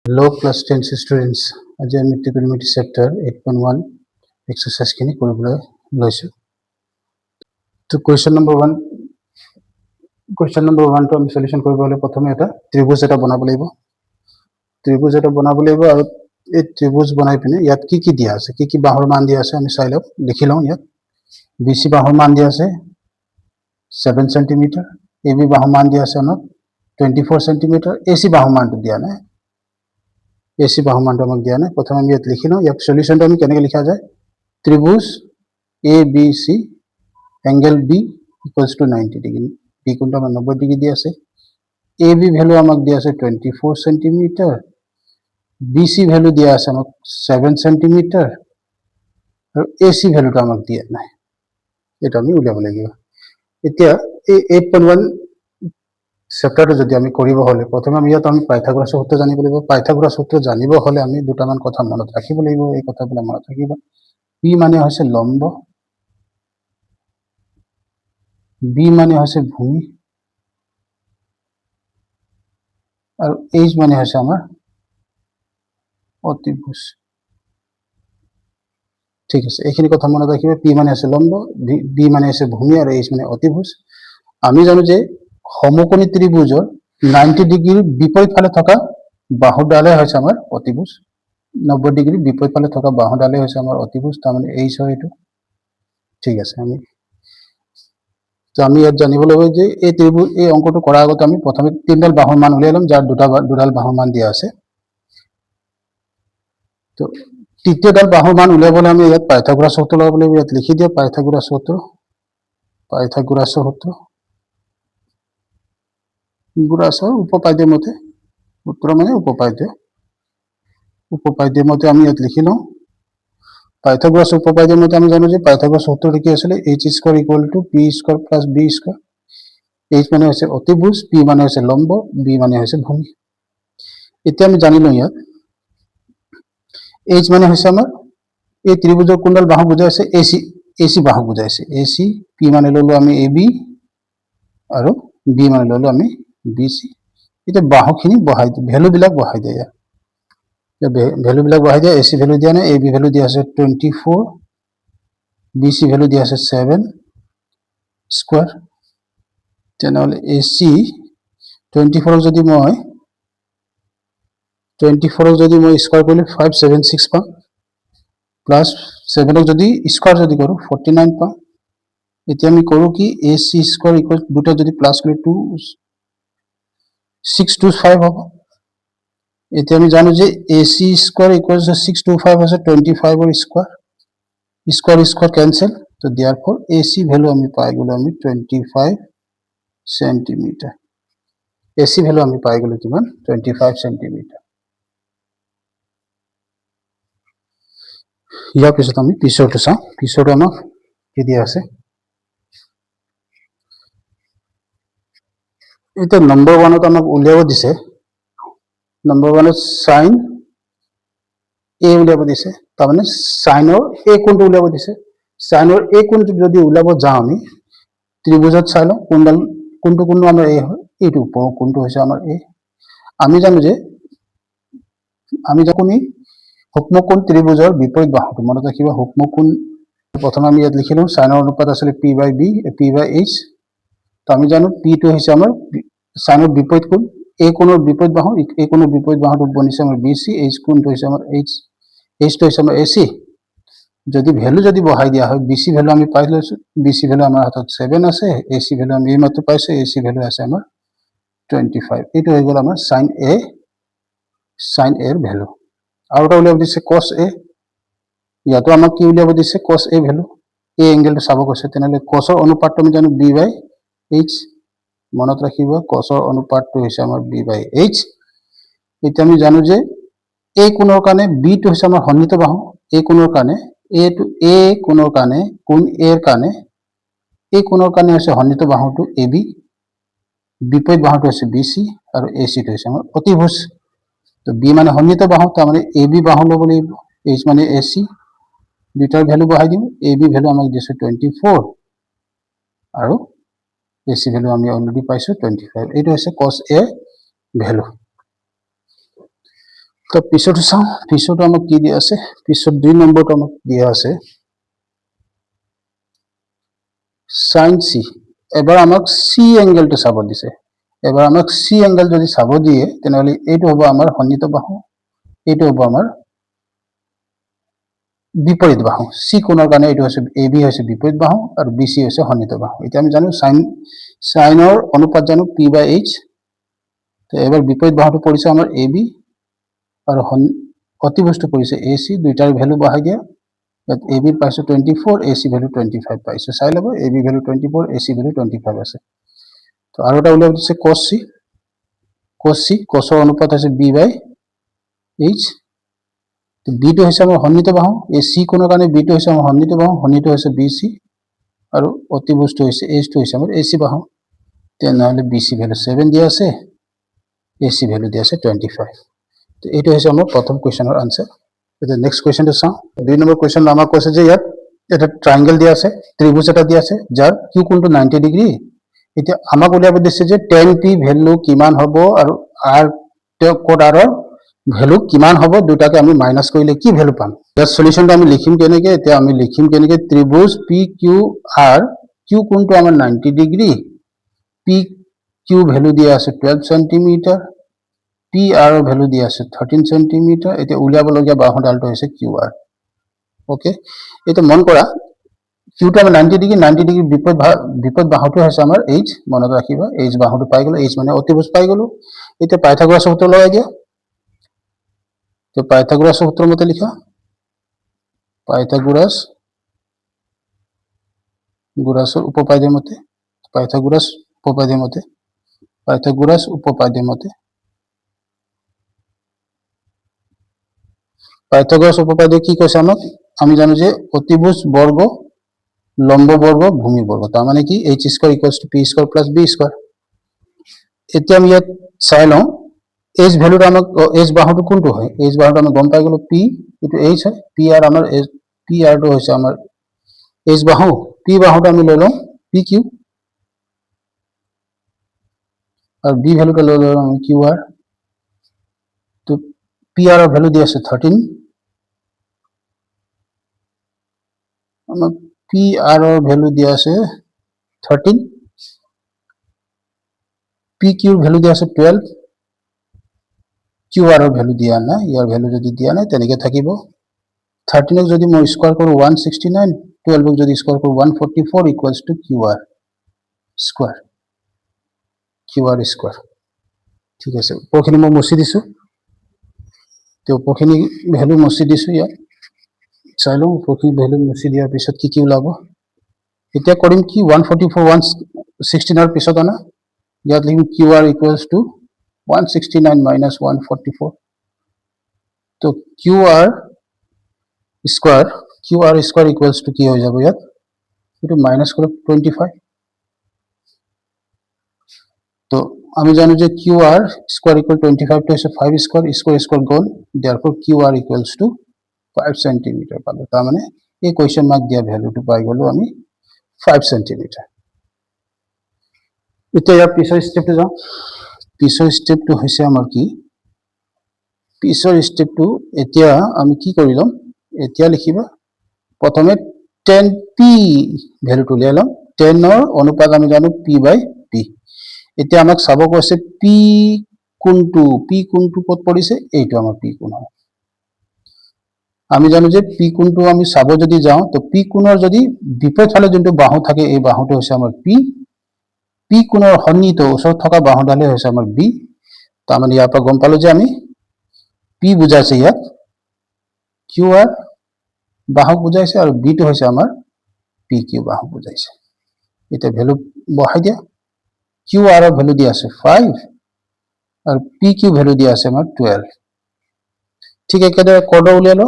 Low plus 10 students আজি আমি trigonometry chapter 8.1 exercise খিনি কৰিবলৈ লৈছো তো question number 1 টো আমি সলিউশন কৰিব হলে প্ৰথমে এটা ত্ৰিভুজ এটা বনাব লাগিব আৰু এই ত্ৰিভুজ বনাই পিনে ইয়াত কি দিয়া আছে কি বাহুৰ মান দিয়া আছে আমি চাই লও লিখি লও ইয়াত BC বাহুৰ মান দিয়া আছে 7 cm AB বাহুৰ মান দিয়া আছে আমাক 24 cm AC বাহুৰ মানটো দিয়া নাই AC বাহুৰ মানটো আমাক দিয়া নাই প্ৰথমে আমি ইয়াত লিখি লও ইয়াক সলিউশনটো আমি কেনেকৈ লিখা যায় ত্ৰিভুজ ABC angle B equals to 90 degree B কোণটো আমাৰ 90 ডিগ্ৰী দিয়া আছে AB ভ্যালু আমাক দিয়া আছে 24 cm BC ভ্যালু দিয়া আছে আমাক 7 cm আৰু AC ভ্যালুটো আমাক দিয়া নাই এটা আমি উলিয়াব লাগিব এতিয়া এই 8.1 চেপ্টাৰটো যদি আমি কৰিব হলে প্ৰথমে আমি ইয়াত আমি পাইথাগোৰাছ সূত্ৰ জানিব লাগিব পাইথাগোৰাছ সূত্ৰ জানিব হলে আমি দুটামান কথা মনত ৰাখিব লাগিব এই কথাবিলাক মনত ৰাখিবা P মানে হৈছে লম্ব B মানে হৈছে ভূমি আৰু H মানে হৈছে আমাৰ অতিভুজ ঠিক আছে এইখিনি কথা মনত ৰাখিবা P মানে হৈছে লম্ব B মানে হৈছে ভূমি আৰু H মানে অতিভুজ আমি জানো যে সমকোণী ত্ৰিভুজৰ 90 ডিগ্ৰীৰ বিপৰীত ফালে থকা বাহুডালে হৈছে আমাৰ অতিভুজ 90 ডিগ্ৰী বিপৰীত ফালে থকা বাহুডালে হৈছে আমাৰ অতিভুজ তাৰ মানে H হয় এটো ঠিক আছে আমি ইয়াত জানিব লাগিব যে এই ত্ৰিভুজ এই অংকটো কৰাৰ আগতে আমি প্ৰথমে তিনডাল বাহুৰ মান উলিয়াই লম যাৰ দুডাল বাহুৰ মান দিয়া আছে তো তৃতীয়ডাল বাহুৰ মান উলিয়াবলৈ আমি ইয়াত পাইথাগোৰাছ সূত্ৰ লগাব লাগিব ইয়াত লিখি দিও পাইথাগোৰাছ সূত্ৰ উপপাদ্য মতে সূত্ৰ মানে উপপাদ্য মতে আমি ইয়াত লিখি লও পাইথাগোৰাছ উপপাদ্য মতে আমি জানো যে পাইথাগোৰাছ সূত্ৰটো কি আছিল h² = p² + b²। h মানে হৈছে অতিভুজ p মানে হৈছে লম্ব b মানে হৈছে ভূমি এতিয়া আমি জানিলো ইয়াত h মানে হৈছে আমাৰ এই ত্ৰিভুজৰ কোনডাল বাহু বুজাইছে AC বাহু বুজাইছে AC p মানে ললো আমি AB আৰু b মানে ললো আমি BC এটা বাহুখিনি বহাই ভ্যালু বিলাক বহাই দিয়া ভ্যালু বিলাক বহাই দিয়া AC ভ্যালু দিয়া নাই AB ভ্যালু দিয়া আছে 24 BC ভ্যালু দিয়া আছে 7 স্কয়ার তেনেহলে AC 24 যদি মই স্কয়ার কৰিলে 576 পাম প্লাস 7 যদি স্কয়াৰ যদি কৰো 49 পাম এতিয়া আমি কৰো কি AC স্কয়াৰ ইকুয়াল দুটা যদি প্লাস কৰি 625 হ'ব এতিয়া আমি জানো যে AC স্কয়ার ইকুয়াল 625 আছে 25 এর স্কয়ার ক্যান্সেল তো therefore AC ভ্যালু আমি পাই গলো আমি 25 সেন্টিমিটার AC ভ্যালু আমি পাই গলো কিমান 25 সেন্টিমিটার ইয়াৰ পিছত আমি পিছৰটো চাও পিছৰটো আমাক কি দিয়া আছে এটা নম্বৰ 1 ত আমাক উলিয়াব দিছে নম্বৰ 1 sin a উলিয়াব দিছে তাৰ মানে সাইনৰ a কোণটো উলিয়াব দিছে সাইনৰ a কোণটো যদি উলিয়াব যাও আমি ত্ৰিভুজত চাই লও কোনটো আমাৰ a হয় এইটো ওপৰ কোণটো হৈছে আমাৰ a আমি জানো যে সূক্ষ্মকোণ ত্ৰিভুজৰ বিপৰীত বাহুটো মনত ৰাখিবা সূক্ষ্মকোণ প্ৰথমে আমি ইয়াত লিখি লও সাইনৰ অনুপাত আছিল p/b p/h তো আমি জানো p টো হৈছে আমাৰ সাইনৰ বিপৰীত কোণ a কোণৰ বিপৰীত বাহু a কোণৰ বিপৰীত বাহুটো বনিছে আমাৰ BC h কোণটো হৈছে আমাৰ h টো হৈছে আমাৰ AC যদি ভ্যালু যদি বহাই দিয়া হয় BC ভ্যালু আমি পাই লৈছো BC ভ্যালু আমাৰ হাতত 7 আছে AC ভ্যালু আমি এইমাত্ৰ পাইছো AC ভ্যালু আছে আমাৰ 25 এইটো হৈ গল আমাৰ sin a এৰ ভ্যালু আৰু এটা উলিয়াব দিছে cos a ইয়াতো আমাক কি উলিয়াব দিছে cos a ভ্যালু এই এঙ্গেলটো চাব কৈছে তেনেহলে cos ৰ অনুপাতটো আমি জানো b/h মনত ৰাখিবা cos ৰ অনুপাতটো হৈছে আমাৰ b/h এতিয়া আমি জানো যে a কোণৰ কাৰণে b টো হৈছে আমাৰ সন্নিহিত বাহু a কোণৰ কাৰণে a কোণৰ কাৰণে কোণ a এৰ কাৰণে a কোণৰ কাৰণে হৈছে সন্নিহিত বাহুটো AB বিপৰীত বাহুটো হৈছে BC আৰু AC টো হৈছে আমাৰ অতিভুজ তো B মানে সন্নিহিত বাহু তাৰ মানে AB বাহু লব লাগিব H মানে AC দুটাৰ ভ্যালু বহাই দিম AB ভ্যালু আমাক দিছে 24 আৰু AC ভ্যালু আমি অলৰেডি পাইছো 25 এইটো হৈছে cos a ভ্যালু তো পিছতো চাওঁ পিছতো আমাক কি দিয়া আছে পিছত 2 নম্বৰটো আমাক দিয়া আছে sin c এবাৰ আমাক c এংগেলটো চাব দিছে এবাৰ আমাক c এংগেল যদি চাব দিয়ে তেনেহলে এইটো হ'ব আমাৰ সন্নিহিত বাহু এইটো হ'ব আমাৰ বিপৰীত বাহু c কোণৰ কাৰণে এইটো হৈছে ab হৈছে বিপৰীত বাহু আৰু bc হৈছে সন্নিহিত বাহু এতিয়া আমি জানো সাইনৰ অনুপাত জানো p/h তো এবাৰ বিপৰীত বাহুটো পৰিছে আমাৰ ab আৰু অতিবস্তু পৰিছে ac দুইটাৰ ভ্যালু বহাই দিয়া that ab পাইছো 24 ac ভ্যালু 25 পাইছো চাই লব ab ভ্যালু 24 ac ভ্যালু 25 আছে তো আৰু এটা উলিয়াব দিছে cos c cosৰ অনুপাত হৈছে b/h তো b টো হৈছে আমাৰ সন্নিহিত বাহু এই c কোণৰ কাৰণে b টো হৈছে আমাৰ সন্নিহিত হৈছে bc আৰু অতিবস্তু হৈছে h টো হৈছে আমাৰ ac বাহু তেনেহলে bc ভ্যালু 7 দিয়া আছে ac ভ্যালু দিয়া আছে 25 তো এইটো হৈছে আমাৰ প্ৰথম কোৱেশ্চনৰ আনসাৰ এটা নেক্সট কোৱেশ্চনটো চাওঁ 2 নম্বৰ কোৱেশ্চন আমাক কৈছে যে ইয়াত এটা ট্ৰায়াঙ্গেল দিয়া আছে ত্ৰিভুজ এটা দিয়া আছে যাৰ q কোণটো 90 ডিগ্ৰী এতিয়া আমাক উলিয়াব দিছে যে tan p ভ্যালু কিমান হ'ব আৰু r কোড r ভ্যালু কিমান হ'ব দুটাকে আমি মাইনাস কৰিলে কি ভ্যালু পাম ইয়াৰ সলিউশনটো আমি লিখিম কেনেকে এতিয়া আমি লিখিম কেনেকে ত্ৰিভুজ pqr q কোণটো আমাৰ 90 ডিগ্ৰী pq ভ্যালু দিয়া আছে 12 সেন্টিমিটাৰ pr ভ্যালু দিয়া আছে 13 সেন্টিমিটাৰ এতিয়া উলিয়াব লগিয়া বাহুডালটো হৈছে qr ওকে এটা মন কৰা q টো আমাৰ 90 ডিগ্ৰী বিপৰীত বাহুটো হৈছে আমাৰ h মনত ৰাখিবা h বাহুটো পাই গলো h মানে অতিভুজ পাই গলো এতিয়া পাইথাগোৰাছ সূত্ৰ লগাই দিয়া তো পাইথাগোরাস সূত্র মতে লিখা পাইথাগোরাস উপপাদ্যের মতে পাইথাগোরাস উপপাদ্যের মতে পাইথাগোরাস উপপাদ্য কি কৈছে আমাক আমি জানো যে অতিভুজ বর্গ লম্ব বর্গ ভূমি বর্গ তার মানে কি h square = p square + b square এতিয়া আমি ইয়াত চাই লওঁ h ভ্যালুটা আমাক h বাহুটো কোনটো হয় h বাহুটো আমি গম পাই গলো p এটো h হয় p আর আমাৰ p আৰ টো হৈছে আমাৰ h বাহু p বাহুটো আমি লৈ লওঁ pq আর b ভ্যালুটা লৈ লওঁ আমি qr তো pr এর ভ্যালু দি আছে 13 আমাৰ pr এৰ ভ্যালু দি আছে 13 pq এৰ ভ্যালু দি আছে 12 qr এৰ ভ্যালু দিয়া নাই ইয়াৰ ভ্যালু যদি দিয়া নাই তেনেকে থাকিব 13 ক যদি মই স্কয়ার কৰো 169 12 ক যদি স্কয়াৰ কৰো 144 = qr স্কয়াৰ ঠিক আছে উপৰখিনি মই মুছি দিছো তো উপৰখিনি ভ্যালু মুছি দিছো ইয়াত চাই লওঁ উপৰখিনি ভ্যালু মুছি দিয়াৰ পিছত কি ওলাব এতিয়া কৰিম কি 144 116 এর পিছত আনা ইয়াত লিখিম qr = 169 minus 144 তো qr square equals to কি হৈ যাব ইয়াত এটো মাইনাস করব 25 তো আমি জানো যে qr square equal 25 to 5 square goal therefore qr equals to 5 cm পালো তার মানে এই কোয়েশ্চন মার্ক দিয়া ভ্যালুটো পাই গলো আমি 5 cm এতিয়া ইয়াৰ পিছৰ স্টেপটো যাও পিছৰ স্টেপটো হৈছে আমাৰ কি পিছৰ স্টেপটো এতিয়া আমি কি কৰিলাম এতিয়া লিখিবা প্ৰথমে tan p ভ্যালুটো উলিয়ালাম tan ৰ অনুপাত আমি জানো p/p এতিয়া আমাক চাব কৈছে p কোনটো কত পৰিছে এইটো আমাৰ p কোণ হয় আমি জানো যে p কোণটো আমি চাব যদি যাও তো p কোণৰ যদি বিপৰীত ফালে যোনটো বাহু থাকে এই বাহুটো হৈছে আমাৰ p কোণৰ সন্নিহিত ওচৰত থকা বাহুডালে হৈছে আমাৰ b তাৰ মানে ইয়াৰ পৰা গম পালো যে আমি p বুজাইছে ইয়াত qr বাহু বুজাইছে আৰু b টো হৈছে আমাৰ pq বাহু বুজাইছে এটা ভ্যালু বহাই দিয়া qr এৰ ভ্যালু দি আছে 5 আৰ pq ভ্যালু দি আছে আমাৰ 12 ঠিক একেদৰে কোডৰ উলিয়ালো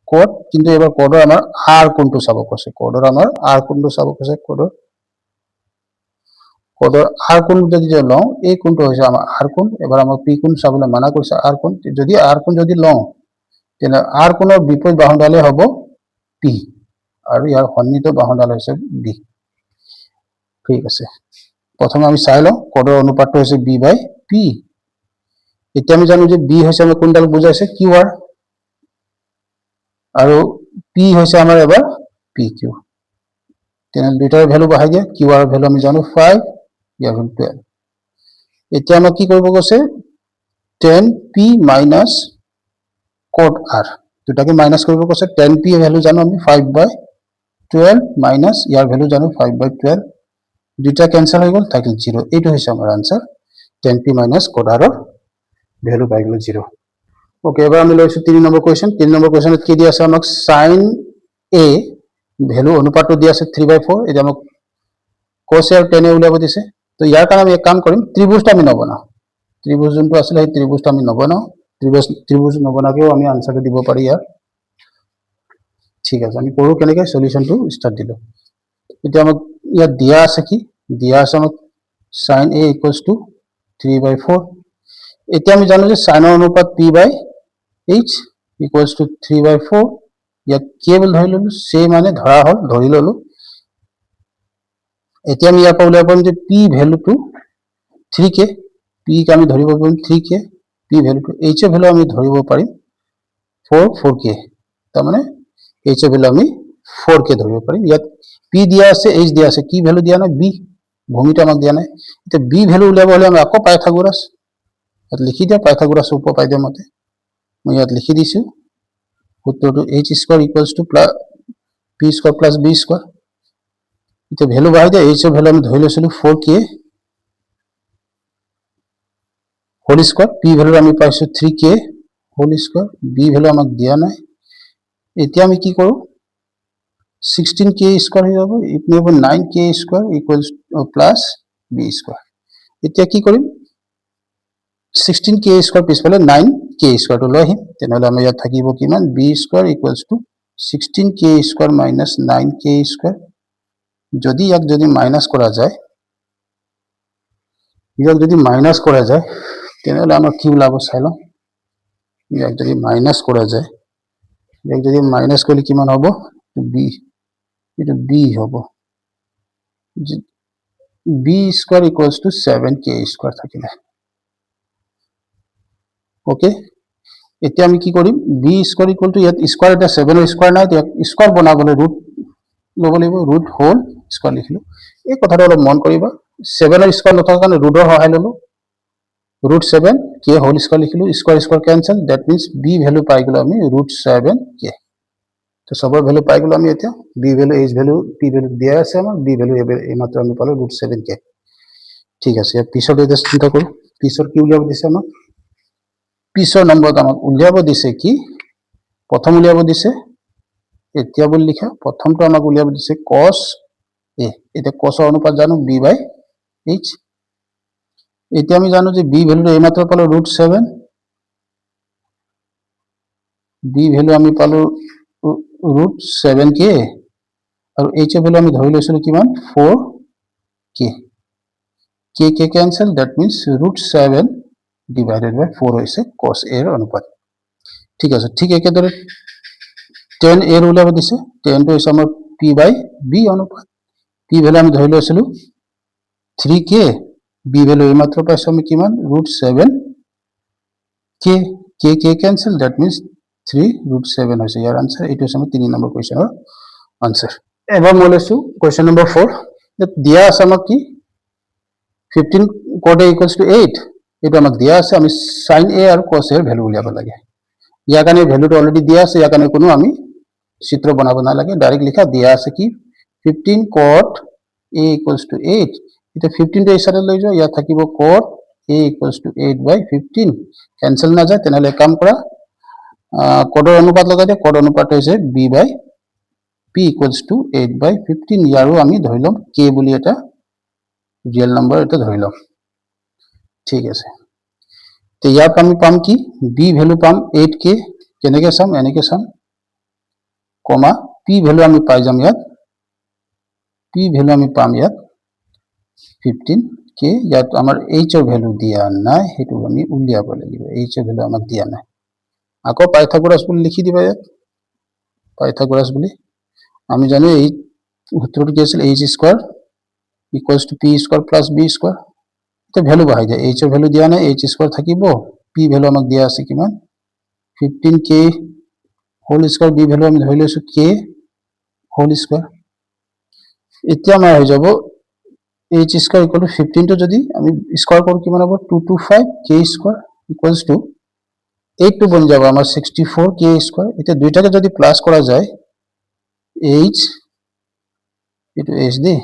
কোড কিন্তু এবাৰ কোডৰ আমাৰ r কোনটো চাব কৈছে কোডৰ আমাৰ r কোনটো চাব কৈছে কোডৰ r কোণ যদি লওঁ এই কোণটো হৈছে আমাৰ r কোণ এবাৰ আমাৰ p কোণ চাবলৈ মানা কৰিছে r কোণ যদি r কোণ যদি লওঁ তেনে r কোণৰ বিপৰীত বাহুডালে হ'ব p আৰু ইয়াৰ সন্নিহিত বাহুডাল হৈছে b ঠিক আছে প্ৰথমে আমি চাই লওঁ কোডৰ অনুপাতটো হৈছে b/p এতিয়া আমি জানো যে বি হৈছে আমাৰ কোনডাল বুজাইছে কিউ আৰ আৰু পি হৈছে আমাৰ এবাৰ পি কিউ তেনেহ'লে দুইটাৰ ভ্যালু বহাই দিয়া কিউ আৰ ভ্যালু আমি জানো 5 ইয়াৰ ভ্যালু 12 এতিয়া আমাক কি কৰিব কৈছে 10p minus cot r দুটাকে মাইনাস কৰিব কৈছে 10p ভ্যালু জানো আমি 5/12 minus ইয়াৰ ভ্যালু জানো 5/12 দুটা ক্যান্সেল হৈ গ'ল থাকিল 0 এইটো হৈছে আমাৰ answer 10p minus cot r value পাই গ'ল 0 ওকে এবাৰ আমি লৈছো 3 নম্বৰ কোৱেশ্চন 3 নম্বৰ কোৱেশ্চনত কি দিয়া আছে আমাক sin a ভ্যালু অনুপাতটো দিয়া আছে 3/4 এটা আমাক cos a আৰু tan a উলিয়াব দিছে তো ইয়াৰ কাৰণে আমি এক কাম কৰিম ত্ৰিভুজটা আমি নবনাও ত্ৰিভুজ যোনটো আছিল সেই ত্ৰিভুজটা আমি নবনাও ত্ৰিভুজ নবনাকেও আমি আনসাৰটো দিব পাৰি ইয়াৰ ঠিক আছে আমি কৰো কেনেকৈ সলিউশনটো স্টার্ট দিলো এতিয়া আমাক ইয়াত দিয়া আছে কি দিয়া আছে আমাক sin a = 3/4 এতিয়া আমি জানো যে sin ৰ অনুপাত p/h = 3/4 ইয়াত কি বুলি ধৰি ললো সে মানে ধৰা হল ধৰি ললো এতিয়া আমি ইয়াৰ পৰা উলিয়াব পাৰিম যে p ভ্যালুটো 3k p ক আমি ধৰিব পাৰিম 3k p ভ্যালুটো h ৰ ভ্যালু আমি ধৰিব পাৰিম 4k তাৰ মানে h ৰ ভ্যালু আমি 4k ধৰিব পাৰিম ইয়াত p দিয়া আছে h দিয়া আছে কি ভ্যালু দিয়া নাই b ভূমিটো আমাক দিয়া নাই এতিয়া b ভ্যালু উলিয়াব হলে আমি আকৌ পাইথাগোৰাছ ইয়াত লিখি দিয়া পাইথাগোৰাছ উপপাদ্য মতে মই ইয়াত লিখি দিছো সূত্ৰটো h² = p² + b²। এতিয়া ভ্যালু বহাই দিয়া h ৰ ভ্যালু আমি ধৰি লৈছিলো 4k whole square p value আমি পাইছো 3k whole square b value আমাক দিয়া নাই এতিয়া আমি কি কৰো 16k² হৈ যাব ইপিনে হ'ব 9k² + b²। এতিয়া কি কৰিম 16k² পিছফালে 9k² টো লৈ আহিম তেনেহলে আমাৰ ইয়াত থাকিব কিমান b² = 16k² - 9k²। যদি ইয়াক যদি মাইনাস করা যায় তেনেহলে আমাৰ কি ওলাব চাই লওঁ ইয়াক যদি মাইনাস কৰা যায় ইয়াক যদি মাইনাস কৰিলে কিমান হ'ব b এটা b হ'ব b² = 7k² থাকিলে ওকে এতিয়া আমি কি কৰিম b² ইয়াত স্কয়াৰ এটা 7 ৰ স্কয়াৰ নাই ইয়াক স্কয়াৰ বনাবলৈ ৰুট লব লাগিব ৰুট হোল স্কয়াৰ লিখিলো এই কথাটো অলপ মন কৰিবা 7 ৰ স্কয়াৰ নথকাৰ কাৰণে ৰুটৰ সহায় ললো ৰুট 7 k হোল স্কয়াৰ লিখিলো square square cancel that means b value পাই গলো আমি ৰুট 7k তো সবৰ ভ্যালু পাই গলো আমি এতিয়া b value h value p value দিয়া আছে আমাৰ b ভ্যালু এই মাত্ৰ আমি পালো ৰুট 7k ঠিক আছে পিছৰ এটা চিন্তা কৰো পিছৰ কি উলিয়াব দিছে আমাক পিছৰ নম্বৰত আমাক উলিয়াব দিছে কি প্ৰথম উলিয়াব দিছে এতিয়া বল লিখা প্ৰথমটো আমাক উলিয়াব দিছে cos a এটা cos ৰ অনুপাত জানো b/h এতিয়া আমি জানো যে b ভ্যালু এই মাত্ৰ পালো ৰুট 7 b ভ্যালু আমি পালো ৰুট 7k আৰু h ৰ ভ্যালু আমি ধৰি লৈছিলো কিমান 4k k cancel that means root 7 / 4 হৈছে cos a ৰ অনুপাত ঠিক আছে ঠিক একেদৰে tan a ৰ উলিয়াব দিছে tan টো হৈছে আমাৰ p/b অনুপাত p ভ্যালু আমি ধৰি লৈছিলো 3k b ভ্যালু এই মাত্ৰ পাইছো আমি কিমান root 7k k cancel that means 3 root 7 হৈছে ইয়াৰ আনসাৰ এইটো হৈছে আমাৰ 3 নম্বৰ কোৱেশ্চনৰ আনসাৰ এবাৰ মই লৈছো কোৱেশ্চন নম্বৰ 4 দিয়া আছে আমাক কি 15 cot a = 8 এটা আমাক দিয়া আছে আমি sin a আৰু cos a এৰ ভ্যালু উলিয়াব লাগে ইয়াৰ কাৰণে ভ্যালুটো অলৰেডি দিয়া আছে ইয়াৰ কাৰণে কোনো আমি চিত্ৰ বনাব না লাগে ডাইৰেক্ট লিখা দিয়া আছে কি 15 cot a = 8 এটা 15 টো ইসারে লৈ যাও ইয়া থাকিব cot a = 8/15 ক্যান্সেল না যায় তেনেহলে কাম কৰা কডৰ অনুপাত লগাই দিয়া কড অনুপাত হৈছে b/p = 8/15 ইয়াৰো আমি ধৰি লম k বুলি এটা ৰিয়েল নম্বৰ এটা ধৰি লম ঠিক আছে তে ইয়াত আমি পাম কি b ভ্যালু পাম 8k কেনেকৈ চাম এনেকৈ চাম কমা p ভ্যালু আমি পাই যাম ইয়াত p ভ্যালু আমি পাম ইয়াত 15k ইয়াত আমাৰ h ৰ ভ্যালু দিয়া নাই হেতু আমি উলিয়াব লাগিব h ৰ ভ্যালু আমাক দিয়া নাই আকৌ পাইথাগোৰাছ বুলি লিখি দিবা ইয়াত পাইথাগোৰাছ বুলি আমি জানো এই সূত্ৰটো কি আছিল h² = p² + b² এটা ভ্যালু বহাই দিয়া h ৰ ভ্যালু দিয়া নাই h² থাকিব পি ভ্যালু আমাক দিয়া আছে কিমান 15k whole square B value আমি ধৰি লৈছো k হোল স্কয়াৰ এতিয়া আমাৰ হৈ যাব h square equal to 15 to যদি আমি স্কয়াৰ কৰো কিমান হ'ব 225 k square equals to 8 to বনি যাব আমাৰ 64 k স্কয়াৰ এতিয়া দুইটাকে যদি প্লাস কৰা যায় h এটো h দে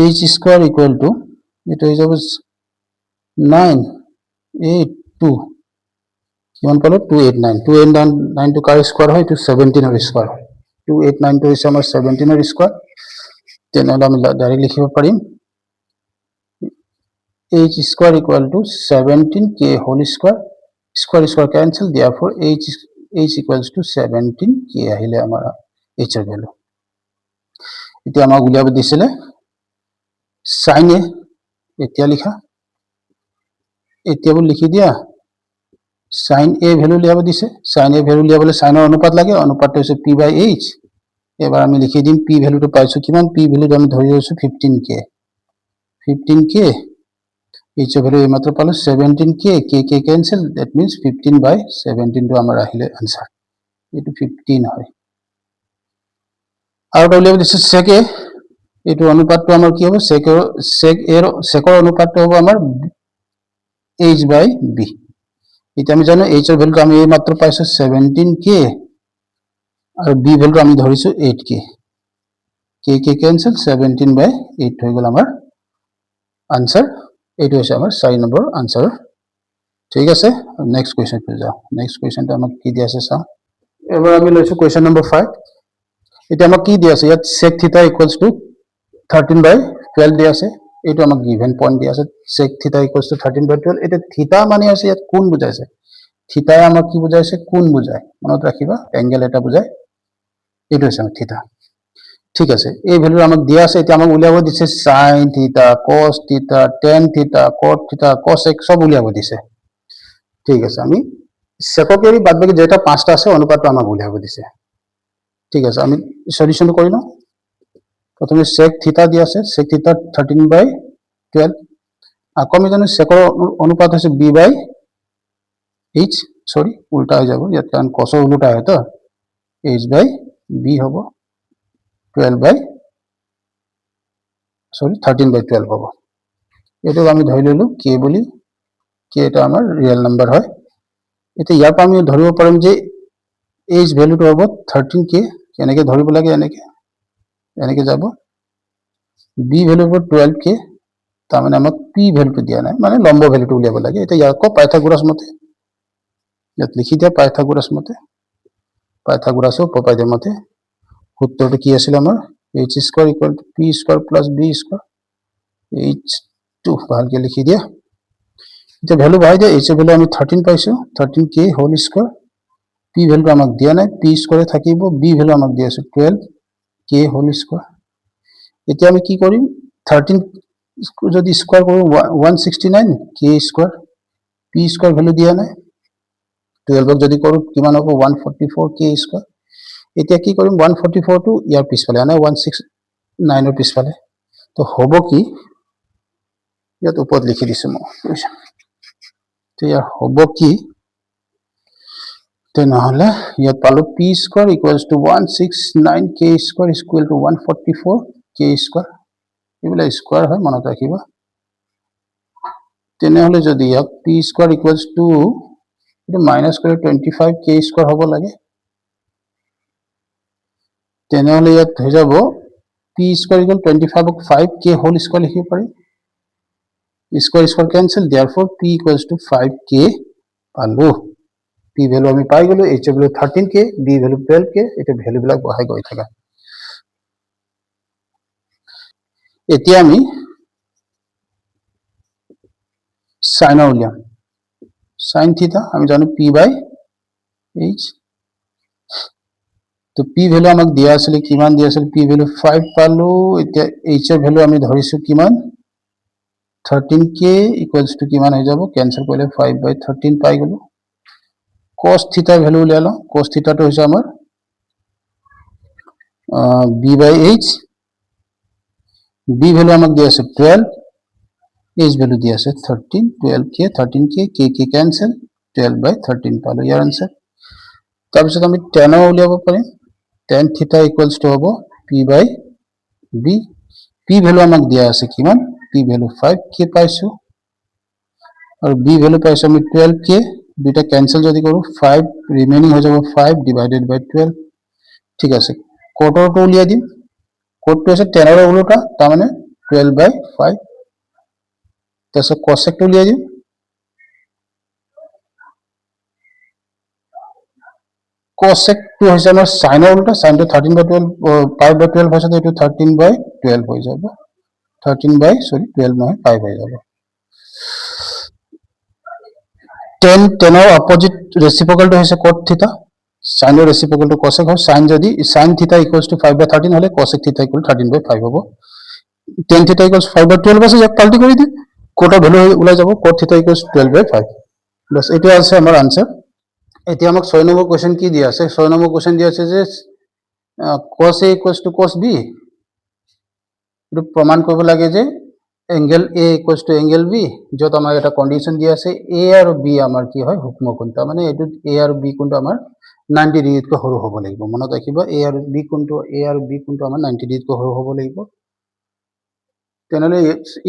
h স্কয়ার ইকুয়াল টু এটা হৈ যাব 982 কিমান পালো 289 to কাৰ স্কয়াৰ হয় to 17 এৰ স্কয়াৰ হয় 289 to হৈছে আমাৰ 17 এৰ স্কয়াৰ তেনেহলে আমি ডাইৰেক্ট লিখিব পাৰিম h square equal to 17k whole square square cancel therefore h equals to 17k আহিলে আমাৰ h এর ভ্যালু এতিয়া আমাক উলিয়াব দিছিলে sin a এতিয়া লিখা এতিয়া বল লিখি দিয়া sin a ভ্যালু উলিয়াব দিছে sin a ভ্যালু উলিয়াবলে sin এর অনুপাত লাগে অনুপাতটো হৈছে p by h এবাৰ আমি লিখি দিম p ভ্যালুটো পাইছো কিমান p ভ্যালুটো আমি ধৰি লৈছো 15k h ভ্যালু এইমাত্ৰ পালো 17k k cancel that means 15 by 17 to আমাৰ আহিলে आंसर এটো 15 হয় আৰু উলিয়াব দিছে sec a এটো অনুপাতটো আমাৰ কি হ'ব sec এৰ অনুপাতটো হ'ব আমাৰ h by b এটা আমি জানো h এৰ ভ্যালুটো আমি এইমাত্ৰ পাইছো 17k আৰু b ভ্যালুটো আমি ধৰিছো 8k k cancel 17 by 8 হৈ গল আমাৰ आंसर এইটো হৈছে আমাৰ 4 নম্বৰ आंसर ঠিক আছে নেক্সট কোৱেশ্চন পে যাও নেক্সট কোৱেশ্চনটো আমাক কি দিয়া আছে চাও এবাৰ আমি লৈছো কোৱেশ্চন নম্বৰ 5 এটা আমাক কি দিয়া আছে ইয়াত sec theta equals to 13 by 12 দিয়া আছে এইটো আমাক গিভেন পইণ্ট দিয়া আছে sec theta equals to 13 by 12 এটা থিতা মানে আছে ইয়াত কোণ বুজাইছে থিতাই আমাক কি বুজাইছে কোণ বুজায় মনত ৰাখিবা এংগেল এটা বুজায় এইটো হৈছে থিতা ঠিক আছে এই ভ্যালু আমাক দিয়া আছে এটা আমাক উলিয়াব দিছে sin theta cos theta tan theta cot theta cos x সব উলিয়াব দিছে ঠিক আছে আমি সেককেৰি বাদ বাকি যেটা পাঁচটা আছে অনুপাতটো আমাক উলিয়াব দিছে ঠিক আছে আমি সলিউশনটো কৰি লও প্ৰথমে sec theta দিয়া আছে sec theta 13 by 12 আকৌ আমি জানো সেকৰ অনুপাত হৈছে b by h সৰি উল্টা হৈ যাব ইয়াত কাৰণ cos উল্টা হয় তো h by b হ'ব 12 by 13 by 12 হ'ব এটো আমি ধৰি ললো k বুলি k এটা আমাৰ ৰিয়েল নাম্বাৰ হয় এটা ইয়াৰ পৰা আমি ধৰিব পাৰিম যে h ভ্যালুটো হ'ব 13k কেনেকৈ ধৰিব লাগে এনেকৈ যাব b ভ্যালু হ'ব 12k তাৰ মানে আমাক p ভ্যালুটো দিয়া নাই মানে লম্ব ভ্যালুটো উলিয়াব লাগে এটা ইয়াক পাইথাগোৰাছ মতে ইয়াত লিখি দিয়া পাইথাগোৰাছৰ উপপাদ্য মতে সূত্ৰটো কি আছিল আমাৰ h square equal two p square plus b square h2 ভালকে লিখি দিয়া এটা ভ্যালু বাই দিয়া h এর ভ্যালু আমি 13 পাইছো 13k হোল স্কয়ার p ভ্যালুটো আমাক দিয়া নাই p স্কয়ারে থাকিব b ভ্যালু আমাক দিয়া আছে 12k হোল স্কয়ার এতিয়া আমি কি কৰিম 13 যদি স্কয়াৰ কৰো 169k square p square value দিয়া নাই 12 যদি কৰো কিমান হ'ব 144k স্কয়াৰ এতিয়া কি কৰিম 144 টু ইয়াৰ পিছফালে আনে 169 এৰ পিছফালে তো হ'ব কি ইয়াত ওপৰত লিখি দিছো মই তো ইয়াৰ হ'ব কি তেনেহলে ইয়াত পালো p square equals to 169k square is equal to 144k square এবিলা স্কয়ার হয় মনত ৰাখিবা তেনেহলে যদি ইয়াক p স্কয়ার ইকুয়ালস টু এটা মাইনাস করে 25k স্কয়ার হ'ব লাগে তেনেহলে ইয়াত হৈ যাব p স্কয়ার ইকুয়াল 25 ক 5k হোল স্কয়ার লিখিব পাৰি square cancel therefore p equals to 5k পালো p ভ্যালু আমি পাই গলো h value 13k b value 12k এটা ভ্যালু বিলাক বহাই গৈ থাকা এতিয়া আমি sin উলিয়াম sin থিটা আমি জানো p by h তো p ভ্যালু আমাক দিয়া আছিল কিমান দিয়া আছিল p ভ্যালু 5 পালো এতিয়া h এর ভ্যালু আমি ধৰিছো কিমান 13k equals to কিমান হৈ যাব ক্যান্সেল কৰিলে 5 by 13 পাই গলো cos থিটা ভ্যালু উলিয়ালো cos থিটা তো হৈছে আমাৰ b by h b value আমাক দিয়া আছে 12 এইচ ভ্যালু দিয়া আছে 13 12k 13k k ক্যান্সেল 12/13 পালো ইয়াৰ আনসাৰ। তাৰপিছত আমি tan উলিয়াব পাৰিম। tan থিটা ইকুয়ালস টু হ'ব p/b। p ভ্যালু আমাক দিয়া আছে কিমান p ভ্যালু 5k পাইছো আৰু b ভ্যালু পাইছো আমি 12k। দুটা ক্যান্সেল যদি কৰো 5 ৰিমেইনিং হৈ যাব 5 ডিভাইডেড বাই 12। ঠিক আছে কোটৰটো উলিয়াই দিম। কোটটো আছে 10 ৰ উল্টা তাৰ মানে 12/5। তাৰপিছত কোসেকটো উলিয়াই দিম। কোসেকটো হৈছে আমাৰ সাইনৰ উল্টা। সাইনটো 13/12 5/12 হৈছে এইটো 13/12 হৈ যাব। 12 নহয় 5 হৈ যাব। tan ৰ অপোজিট ৰেচিপ্ৰকেলটো হৈছে cot থিটা। সাইনৰ ৰেচিপ্ৰকেলটো কোসেক হয়। সাইন যদি sin থিটা ইকুয়ালস টু 5/13 হলে কোসেক থিটা ইকুয়াল 13/5 হ'ব। tan থিটা ইকুয়ালস 5/12 আছে ইয়াক পাল্টি কৰি দিম। কোটৰ ভ্যালু ওলাই যাব cot থিটা ইকুয়ালস 12/5। বাস এটা আছে আমাৰ আনসাৰ। এতিয়া আমাক 6 নম্বৰ কোশ্চেন কি দিয়া আছে 6 নম্বৰ কোশ্চেন দিয়া আছে যে cos a equals to cos b। এটো প্রমাণ কৰিব লাগে যে angle a equals to angle b যত আমাৰ এটা কন্ডিশন দিয়া আছে a আৰু b আমাৰ কি হয় সূক্ষ্মকোণ। তাৰ মানে এটো a আৰু b কোণটো আমাৰ 90 ডিগ্ৰীতকৈ সৰু হ'ব লাগিব। মনত ৰাখিব a আৰু b কোণটো আমাৰ 90 ডিগ্ৰীতকৈ সৰু হ'ব লাগিব। তেনেহলে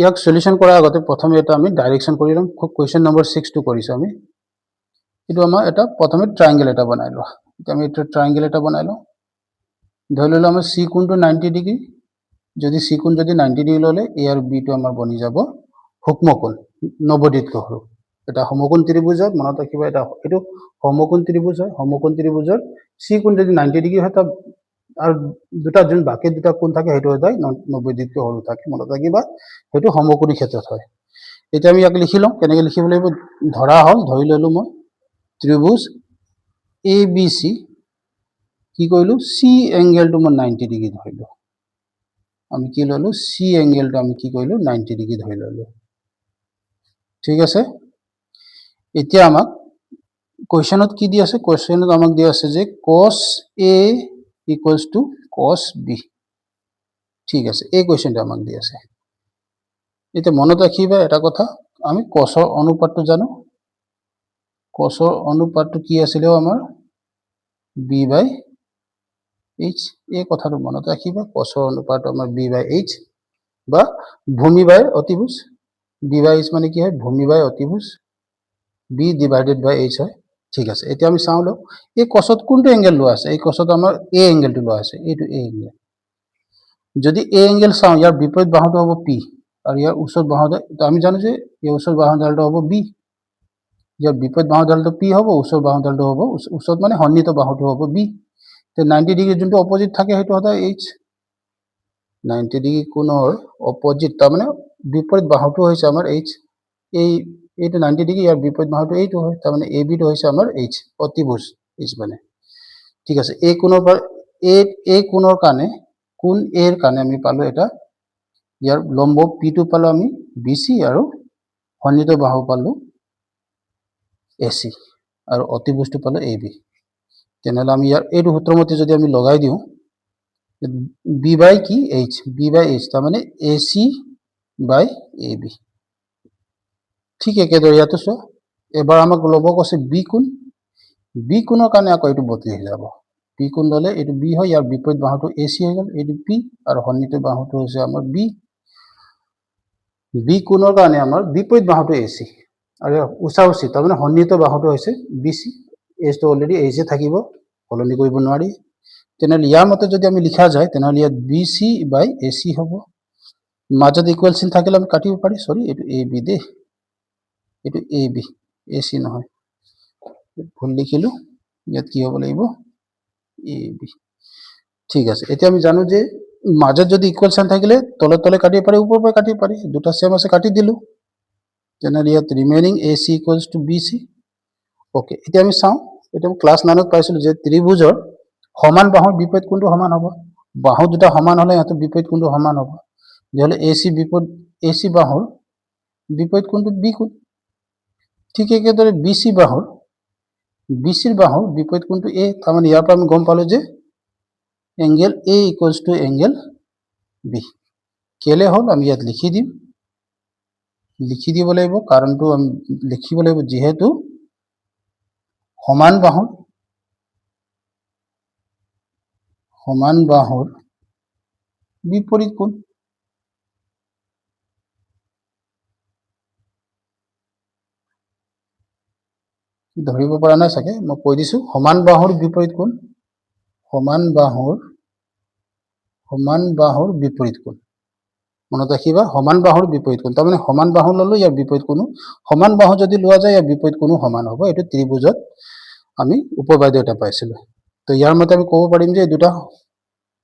ইয়াক সলিউশন কৰাৰ আগতে প্ৰথমে এটা আমি ডাইৰেকশন কৰি লম। কোশ্চেন নম্বৰ 6 টো কৰিছো আমি। এটো আমাৰ এটা প্ৰথমে ট্ৰায়াঙ্গেল এটা বনাই লও। এতিয়া আমি এটা ট্ৰায়াঙ্গেল এটা বনাই লও। ধৰি ললো আমাৰ c কোণটো 90 ডিগ্ৰী। যদি c কোণ যদি 90 ডিগ্ৰী ললে a আৰু b টো আমাৰ বনি যাব সূক্ষ্মকোণ 90 ডিগ্ৰীতকৈ সৰু। এটা সমকোণ ত্ৰিভুজত মনত ৰাখিবা এটো সমকোণ ত্ৰিভুজ হয়। সমকোণ ত্ৰিভুজৰ c কোণ যদি 90 ডিগ্ৰী হয় তাৰ আৰু দুটা যোন বাকি দুটা কোণ থাকে হেতু হয় 90 ডিগ্ৰীতকৈ সৰু থাকে। মনত ৰাখিবা হেতু সমকোণী ক্ষেত্ৰত হয়। এতিয়া আমি ইয়াক লিখি লওঁ। কেনেকৈ লিখিব লাগিব ধৰা হল ধৰি ললো মই ত্ৰিভুজ ABC কি কৰিলো C এঙ্গেলটো মই 90 ডিগ্ৰী ধৰিলো। আমি কি ললো C এঙ্গেলটো আমি কি কৰিলো 90 ডিগ্ৰী ধৰি ললো। ঠিক আছে এতিয়া আমাক কোশ্চেনত কি দি আছে কোশ্চেনত আমাক দি আছে যে cos A equals to cos B। ঠিক আছে এই কোশ্চেনটো আমাক দি আছে। এতিয়া মনত ৰাখিবা এটা কথা আমি cosৰ অনুপাতটো জানো। cosৰ অনুপাতটো কি আছিল আমাৰ b/h। এই কথাটো মনত ৰাখিবা cosৰ অনুপাতটো আমাৰ b/h বা ভূমি বাই অতিভুজ। b/h মানে কি হয় ভূমি বাই অতিভুজ b ডিভাইডেড বাই h হয়। ঠিক আছে এতিয়া আমি চাও লও এই cosত কোনটো এঙ্গেল লোৱা আছে। এই cosত আমাৰ a এঙ্গেলটো লোৱা আছে। এইটো a এঙ্গেল। যদি a এঙ্গেল চাও ইয়াৰ বিপৰীত বাহুটো হ'ব p আৰু ইয়াৰ ওচৰ বাহুটো আমি জানো যে এই ওচৰ বাহুডালটো হ'ব b। ইয়াৰ বিপৰীত বাহুডালটো p হ'ব ওচৰ বাহুডালটো হ'ব ওচৰত মানে সন্নিহিত বাহুটো হ'ব b। তে 90 ডিগ্ৰী যোনটো অপোজিট থাকে হেতু হয় h। 90 ডিগ্ৰী কোণৰ অপোজিট তাৰ মানে বিপৰীত বাহুটো হৈছে আমাৰ h। এইটো 90 ডিগ্ৰী ইয়াৰ বিপৰীত বাহুটো এইটো হয়। তাৰ মানে ab টো হৈছে আমাৰ h অতিভুজ h মানে। ঠিক আছে এই কোণৰ পৰা এই কোণৰ কাৰণে কোণ a ৰ কাৰণে আমি পালো এটা ইয়াৰ লম্ব p টো পালো আমি bc আৰু সন্নিহিত বাহু পালো ac আৰু অতিভুজটো পালো ab। তেনেহলে আমি ইয়াৰ এইটো সূত্ৰমতে যদি আমি লগাই দিও b বাই কি h b/h তাৰ মানে ac বাই ab। ঠিক একেদৰে ইয়াতো চোৱা এবাৰ আমাক লব কৈছে b কোণ। b কোণৰ কাৰণে আকৌ এইটো বদলি হৈ যাব। b কোণ ললে এইটো b হয় ইয়াৰ বিপৰীত বাহুটো ac হৈ গল এইটো p আৰু সন্নিহিত বাহুটো হৈছে আমাৰ b। b কোণৰ কাৰণে আমাৰ বিপৰীত বাহুটো ac আৰু উচা উচি তাৰ মানে সন্নিহিত বাহুটো হৈছে bc। h টো অলৰেডি h থাকিব সলনি কৰিব নোৱাৰি। তেনেহলে ইয়াৰ মতে যদি আমি লিখা যায় তেনেহলে ইয়াত bc বাই ac হ'ব। মাজত ইকুৱেল চিন থাকিলে আমি কাটিব পাৰি সৰি এইটো ab দে এইটো ab ac নহয় ভুল লিখিলো ইয়াত কি হ'ব লাগিব ab। ঠিক আছে এতিয়া আমি জানো যে মাজত যদি ইকুৱেল চিন থাকিলে তলে তলে কাটিব পাৰি ওপৰৰ পৰা কাটিব পাৰি দুটা সেম আছে কাটি দিলো। তেনেহলে ইয়াত remaining ac equals to bc। Okay এতিয়া আমি চাও এটা ক্লাস 9 ত পাইছিলো যে ত্ৰিভুজৰ সমান বাহুৰ বিপৰীত কোণটো সমান হ'ব। বাহু দুটা সমান হলে ইয়াত বিপৰীত কোণটো সমান হ'ব। যেহলে ac বিপৰীত ac বাহুৰ বিপৰীত কোণটো b কোণ। ঠিক একেদৰে bc বাহুৰ বিপৰীত কোণটো a। তাৰ মানে ইয়াৰ পৰা আমি গম পালো যে angle a equals to angle b। কেলে হল আমি ইয়াত লিখি দিম লিখি দিব লাগিব কাৰণটো আমি লিখিব লাগিব যেহেতু সমান বাহুৰ বিপৰীত কোণ ধৰিব পৰা নাই চাগে মই কৈ দিছো সমান বাহুৰ বিপৰীত কোণ সমান বাহুৰ বিপৰীত কোণ মনত ৰাখিবা সমান বাহুৰ বিপৰীত কোণ তাৰমানে সমান বাহু ললো ইয়াৰ বিপৰীত কোণো সমান বাহু যদি লোৱা যায় ইয়াৰ বিপৰীত কোণো সমান হ'ব এইটো ত্ৰিভুজত আমি উপবাদ্য এটা পাইছিলো তো ইয়াৰ মতে আমি ক'ব পাৰিম যে এই দুটা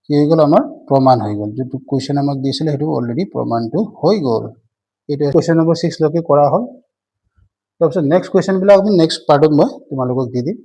কি হৈ গ'ল আমাৰ প্ৰমাণ হৈ গ'ল যিটো কুৱেশ্যন আমাক দিছিলে সেইটো অলৰেডি প্ৰমাণটো হৈ গ'ল এইটো কুৱেশ্যন নম্বৰ 6 লৈকে কৰা হ'ল তাৰপিছত নেক্সট কুৱেশ্যনবিলাক আমি নেক্সট পাৰ্টত মই তোমালোকক দি দিম